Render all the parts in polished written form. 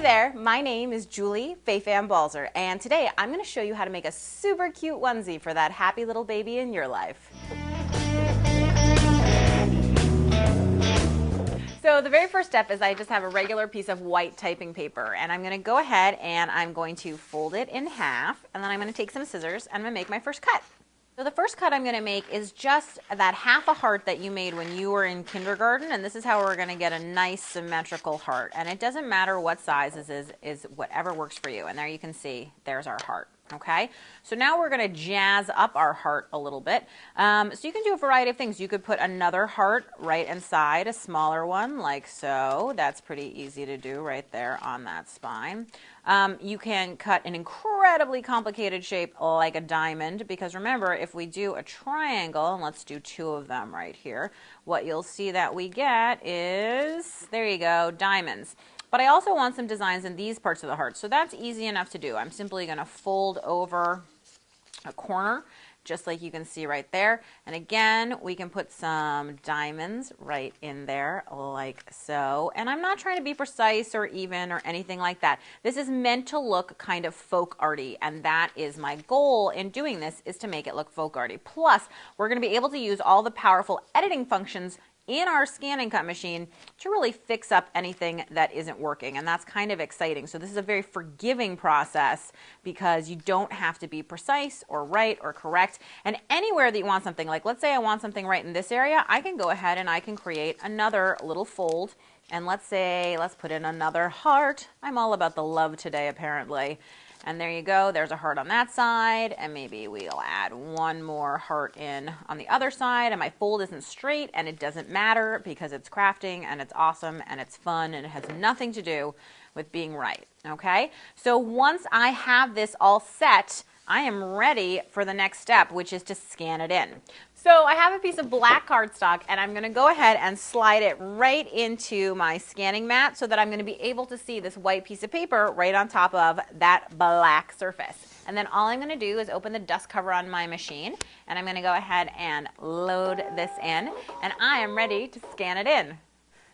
there, my name is Julie Fei-Fan Balzer, and today I'm going to show you how to make a super cute onesie for that happy little baby in your life. So the very first step is I just have a regular piece of white typing paper, and I'm going to go ahead and I'm going to fold it in half, and then I'm going to take some scissors and I'm going to make my first cut. So the first cut I'm going to make is just that half a heart that you made when you were in kindergarten, and this is how we're going to get a nice symmetrical heart. And it doesn't matter what size this is whatever works for you. And there you can see, there's our heart. Okay, so now we're going to jazz up our heart a little bit. So you can do a variety of things. You could put another heart right inside, a smaller one like so. That's pretty easy to do right there on that spine. You can cut an incredibly complicated shape like a diamond, because remember, if we do a triangle, and let's do two of them right here, what you'll see that we get is, there you go, diamonds. But I also want some designs in these parts of the heart, so that's easy enough to do. I'm simply going to fold over a corner, just like you can see right there. And again, we can put some diamonds right in there, like so. And I'm not trying to be precise or even or anything like that. This is meant to look kind of folk arty, and that is my goal in doing this, is to make it look folk arty. Plus, we're going to be able to use all the powerful editing functions in our ScanNCut machine to really fix up anything that isn't working, and that's kind of exciting. So this is a very forgiving process because you don't have to be precise or right or correct. And anywhere that you want something, like let's say I want something right in this area, I can go ahead and I can create another little fold, and let's put in another heart. I'm all about the love today, apparently. And there you go, there's a heart on that side, and maybe we'll add one more heart in on the other side, and my fold isn't straight, and it doesn't matter because it's crafting, and it's awesome, and it's fun, and it has nothing to do with being right, okay? So once I have this all set, I am ready for the next step, which is to scan it in. So I have a piece of black cardstock, and I'm going to go ahead and slide it right into my scanning mat so that I'm going to be able to see this white piece of paper right on top of that black surface. And then all I'm going to do is open the dust cover on my machine, and I'm going to go ahead and load this in, and I am ready to scan it in.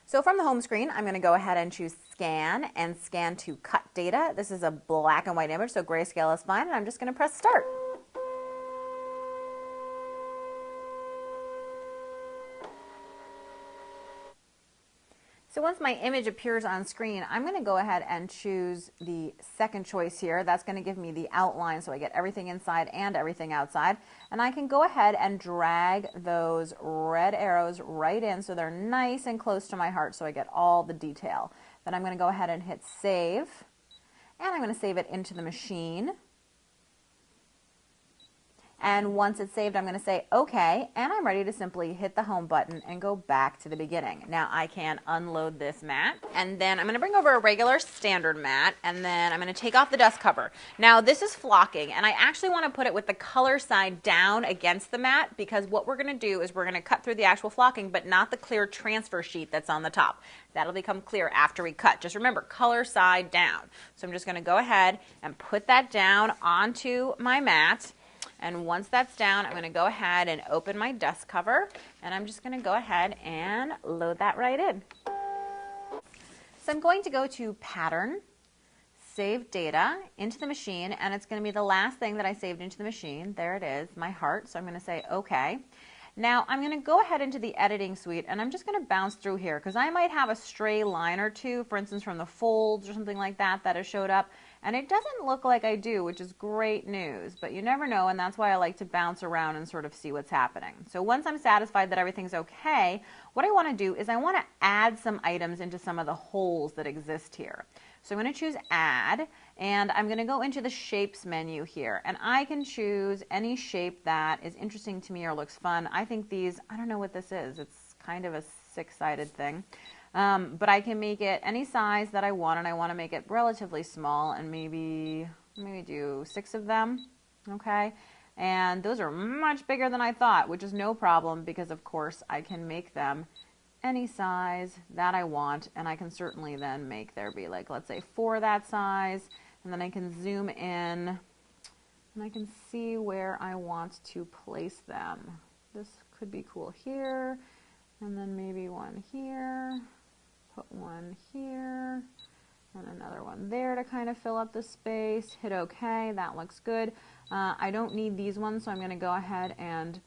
So from the home screen, I'm going to go ahead and choose Scan and Scan to Cut Data. This is a black and white image, so grayscale is fine, and I'm just going to press Start. So once my image appears on screen, I'm going to go ahead and choose the second choice here. That's going to give me the outline so I get everything inside and everything outside. And I can go ahead and drag those red arrows right in so they're nice and close to my heart so I get all the detail. Then I'm going to go ahead and hit Save. And I'm going to save it into the machine. And once it's saved, I'm going to say OK, and I'm ready to simply hit the home button and go back to the beginning. Now I can unload this mat, and then I'm going to bring over a regular standard mat, and then I'm going to take off the dust cover. Now this is flocking, and I actually want to put it with the color side down against the mat, because what we're going to do is we're going to cut through the actual flocking, but not the clear transfer sheet that's on the top. That'll become clear after we cut. Just remember, color side down. So I'm just going to go ahead and put that down onto my mat. And once that's down, I'm going to go ahead and open my dust cover, and I'm just going to go ahead and load that right in. So I'm going to go to Pattern, Save Data, into the machine, and it's going to be the last thing that I saved into the machine. There it is, my heart. So I'm going to say OK. Now I'm going to go ahead into the editing suite, and I'm just going to bounce through here because I might have a stray line or two, for instance from the folds or something like that has showed up, and it doesn't look like I do, which is great news, but you never know, and that's why I like to bounce around and sort of see what's happening. So once I'm satisfied that everything's okay, what I want to do is I want to add some items into some of the holes that exist here. So I'm going to choose Add, and I'm going to go into the Shapes menu here, and I can choose any shape that is interesting to me or looks fun. I think these, I don't know what this is. It's kind of a six-sided thing. But I can make it any size that I want, and I want to make it relatively small, and maybe do 6 of them, okay? And those are much bigger than I thought, which is no problem because, of course, I can make them any size that I want, and I can certainly then make there be, like, let's say 4 that size, and then I can zoom in, and I can see where I want to place them. This could be cool here, and then maybe one here. Put one here, And another one there to kind of fill up the space. Hit OK, that looks good. I don't need these ones, so I'm going to go ahead and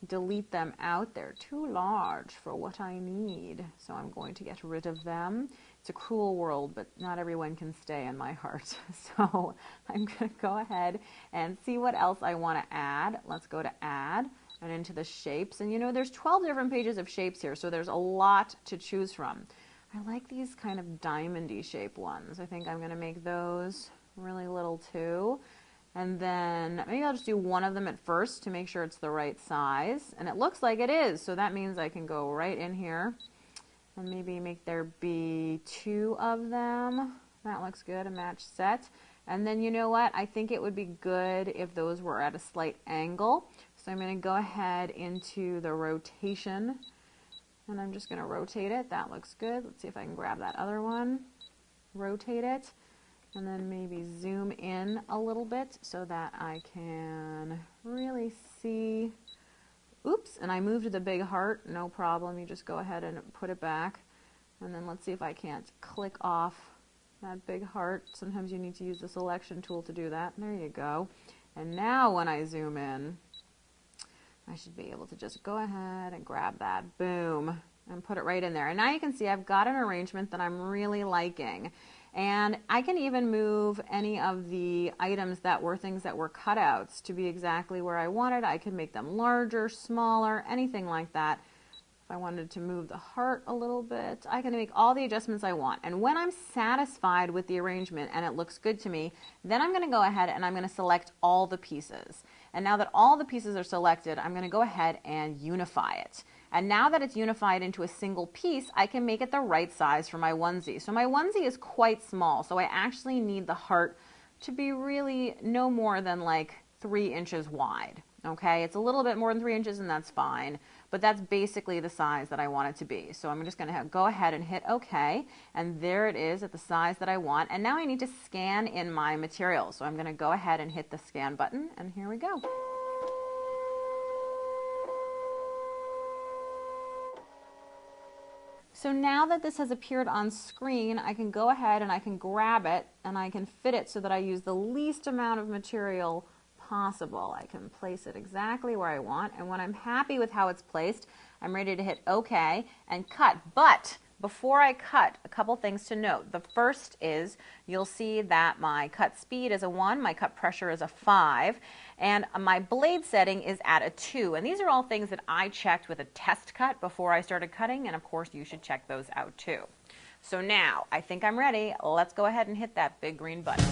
delete them out. They're too large for what I need, so I'm going to get rid of them. It's a cruel world, but not everyone can stay in my heart. So I'm going to go ahead and see what else I want to add. Let's go to Add and into the shapes. And you know, there's 12 different pages of shapes here, so there's a lot to choose from. I like these kind of diamond-y shape ones. I think I'm going to make those really little too. And then maybe I'll just do one of them at first to make sure it's the right size. And it looks like it is, so that means I can go right in here and maybe make there be 2 of them. That looks good, a match set. And then you know what? I think it would be good if those were at a slight angle. So I'm going to go ahead into the rotation, and I'm just going to rotate it. That looks good. Let's see if I can grab that other one. Rotate it. And then maybe zoom in a little bit so that I can really see. Oops, and I moved the big heart. No problem. You just go ahead and put it back. And then let's see if I can't click off that big heart. Sometimes you need to use the selection tool to do that. There you go. And now when I zoom in, I should be able to just go ahead and grab that. Boom. And put it right in there. And now you can see I've got an arrangement that I'm really liking. And I can even move any of the items that were things that were cutouts to be exactly where I wanted. I can make them larger, smaller, anything like that. If I wanted to move the heart a little bit, I can make all the adjustments I want. And when I'm satisfied with the arrangement and it looks good to me, then I'm going to go ahead and I'm going to select all the pieces. And now that all the pieces are selected, I'm going to go ahead and unify it. And now that it's unified into a single piece, I can make it the right size for my onesie. So my onesie is quite small, so I actually need the heart to be really no more than like 3 inches wide. Okay, it's a little bit more than 3 inches and that's fine, but that's basically the size that I want it to be. So I'm just going to go ahead and hit OK, and there it is at the size that I want. And now I need to scan in my material. So I'm going to go ahead and hit the scan button, and here we go. So now that this has appeared on screen, I can go ahead and I can grab it and I can fit it so that I use the least amount of material possible. I can place it exactly where I want, and when I'm happy with how it's placed, I'm ready to hit OK and cut. But before I cut, a couple things to note. The first is you'll see that my cut speed is a 1, my cut pressure is a 5, and my blade setting is at a 2. And these are all things that I checked with a test cut before I started cutting, and of course you should check those out too. So now I think I'm ready. Let's go ahead and hit that big green button.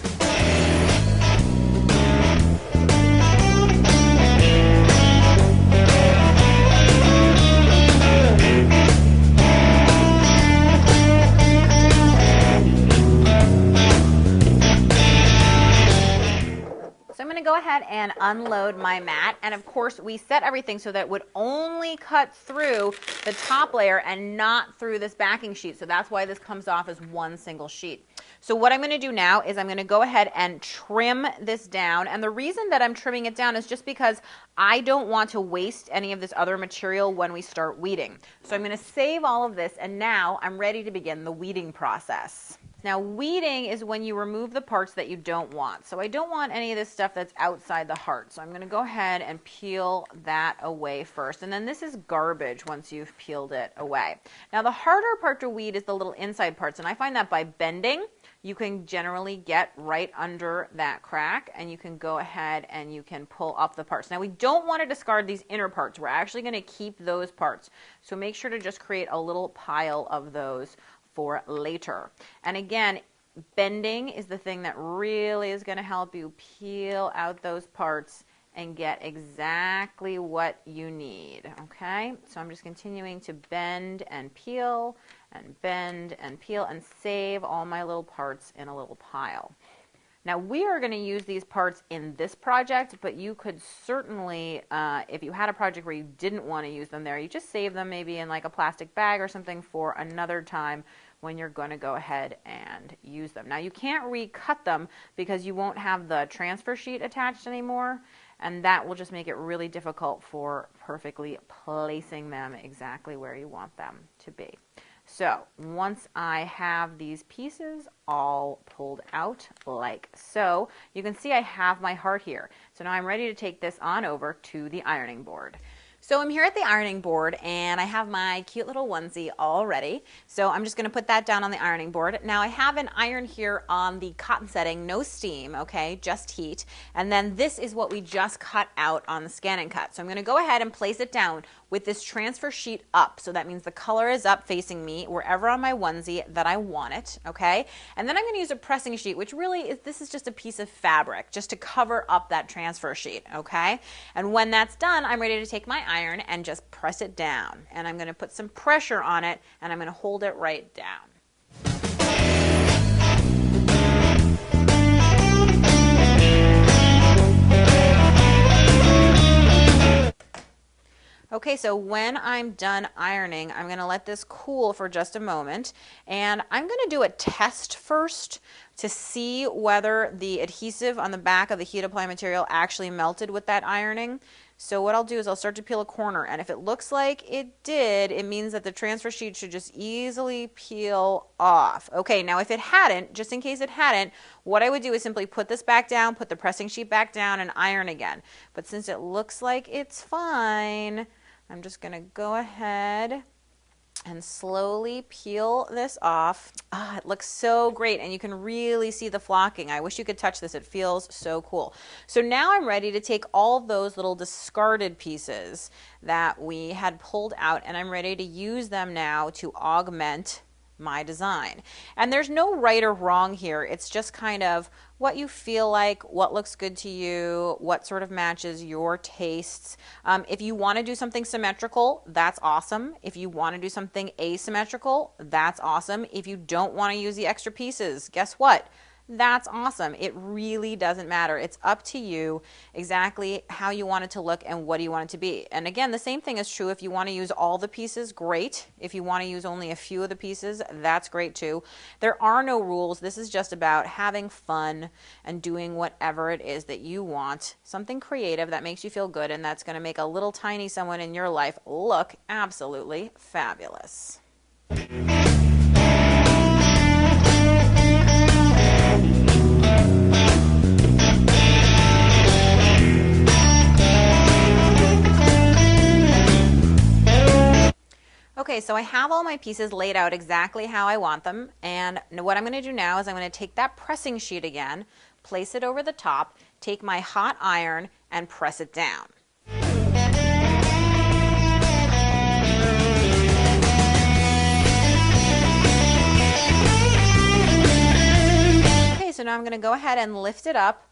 So I'm going to go ahead and unload my mat, and of course we set everything so that it would only cut through the top layer and not through this backing sheet. So that's why this comes off as one single sheet. So what I'm going to do now is I'm going to go ahead and trim this down, and the reason that I'm trimming it down is just because I don't want to waste any of this other material when we start weeding. So I'm going to save all of this, and now I'm ready to begin the weeding process. Now, weeding is when you remove the parts that you don't want. So I don't want any of this stuff that's outside the heart. So I'm going to go ahead and peel that away first. And then this is garbage once you've peeled it away. Now, the harder part to weed is the little inside parts. And I find that by bending, you can generally get right under that crack, and you can go ahead and you can pull up the parts. Now, we don't want to discard these inner parts. We're actually going to keep those parts. So make sure to just create a little pile of those for later. And again, bending is the thing that really is going to help you peel out those parts and get exactly what you need. Okay, so I'm just continuing to bend and peel and bend and peel and save all my little parts in a little pile. Now we are going to use these parts in this project, but you could certainly, if you had a project where you didn't want to use them there, you just save them maybe in like a plastic bag or something for another time when you're going to go ahead and use them. Now you can't recut them because you won't have the transfer sheet attached anymore, and that will just make it really difficult for perfectly placing them exactly where you want them to be. So once I have these pieces all pulled out like so, you can see I have my heart here. So now I'm ready to take this on over to the ironing board. So I'm here at the ironing board and I have my cute little onesie all ready. So I'm just going to put that down on the ironing board. Now I have an iron here on the cotton setting, no steam, okay, just heat. And then this is what we just cut out on the ScanNCut. So I'm going to go ahead and place it down with this transfer sheet up. So that means the color is up facing me wherever on my onesie that I want it, okay? And then I'm going to use a pressing sheet, which really is, this is just a piece of fabric just to cover up that transfer sheet, okay? And when that's done, I'm ready to take my iron and just press it down. And I'm going to put some pressure on it and I'm going to hold it right down. Okay, so when I'm done ironing, I'm going to let this cool for just a moment, and I'm going to do a test first to see whether the adhesive on the back of the heat apply material actually melted with that ironing. So what I'll do is I'll start to peel a corner, and if it looks like it did, it means that the transfer sheet should just easily peel off. Okay, now if it hadn't, just in case it hadn't, what I would do is simply put this back down, put the pressing sheet back down, and iron again. But since it looks like it's fine, I'm just going to go ahead and slowly peel this off. Ah, it looks so great, and you can really see the flocking. I wish you could touch this. It feels so cool. So now I'm ready to take all those little discarded pieces that we had pulled out, and I'm ready to use them now to augment my design. And there's no right or wrong here. It's just kind of what you feel like, what looks good to you, what sort of matches your tastes. If you want to do something symmetrical, that's awesome. If you want to do something asymmetrical, that's awesome. If you don't want to use the extra pieces, guess what? That's awesome. It really doesn't matter. It's up to you exactly how you want it to look and what do you want it to be. And again, the same thing is true if you want to use all the pieces, great. If you want to use only a few of the pieces, that's great too. There are no rules. This is just about having fun and doing whatever it is that you want. Something creative that makes you feel good and that's going to make a little tiny someone in your life look absolutely fabulous. Okay, so I have all my pieces laid out exactly how I want them, and what I'm going to do now is I'm going to take that pressing sheet again, place it over the top, take my hot iron, and press it down. Okay, so now I'm going to go ahead and lift it up.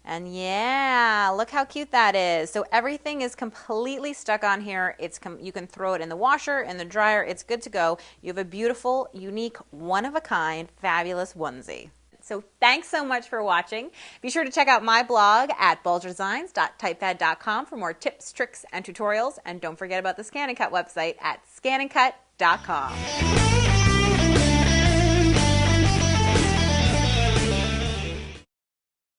And yeah, look how cute that is. So everything is completely stuck on here. You can throw it in the washer, in the dryer. It's good to go. You have a beautiful, unique, one-of-a-kind, fabulous onesie. So thanks so much for watching. Be sure to check out my blog at balzerdesigns.typepad.com for more tips, tricks, and tutorials. And don't forget about the ScanNCut website at ScanNCut2.com.